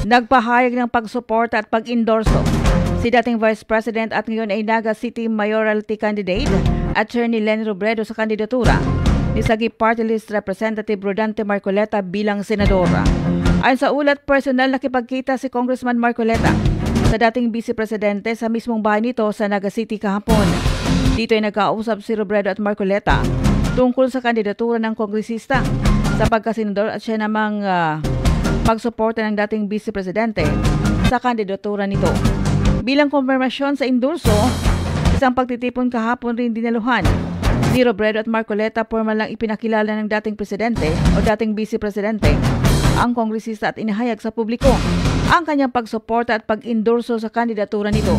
Nagpahayag ng pagsuporta at pag-endorso si dating Vice President at ngayon ay Naga City Mayoralty Candidate Attorney Leni Robredo sa kandidatura ni Sagip Party List Representative Rodante Marcoleta bilang senadora. Ayon sa ulat, personal nakipagkita si Congressman Marcoleta sa dating Vice Presidente sa mismong bahay nito sa Naga City kahapon. Dito ay nagkausap si Robredo at Marcoleta tungkol sa kandidatura ng kongresista sa pagkasenador at siya namang pagsuporta ng dating Vice Presidente sa kandidatura nito. Bilang konfirmasyon sa endorso, isang pagtitipon kahapon rin dinaluhan ni Robredo at Marcoleta, formal lang ipinakilala ng dating Presidente o dating Vice Presidente ang kongresista at inihayag sa publiko ang kanyang pagsuporta at pag-endorso sa kandidatura nito.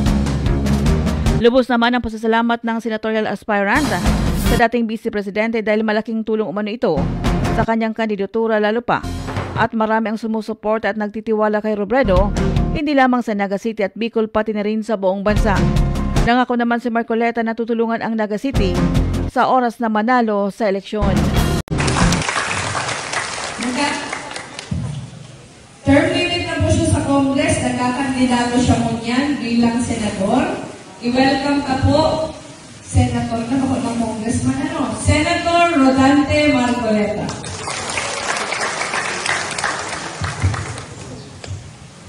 Lubos naman ang pasasalamat ng senatorial aspirant sa dating Vice Presidente dahil malaking tulong umano ito sa kanyang kandidatura lalo pa at marami ang sumusuporta at nagtitiwala kay Robredo, hindi lamang sa Naga City at Bicol pati na rin sa buong bansa. Nangako naman si Marcoleta na tutulungan ang Naga City sa oras na manalo sa eleksyon. Term limit na po siya sa Congress, nagkakandidato siya mo niyan bilang senador. I-welcome ka po, Senator na po ng Congressman, Senator Rodante Marcoleta.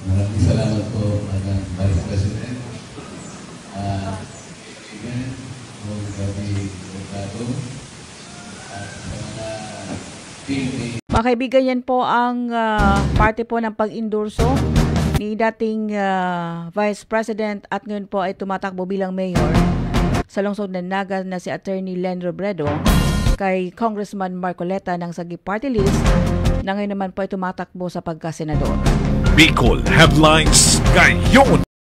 Maraming salamat po, Madam Vice President. Mga kaibigan, yan po ang parte po ng pag-endorso ni dating Vice President at ngayon po ay tumatakbo bilang mayor sa lungsod ng Naga na si Attorney Leni Robredo kay Congressman Marcoleta ng Sagip Party List na ngayon naman po ay tumatakbo sa pagkasenador. Bicol Headlines ngayon.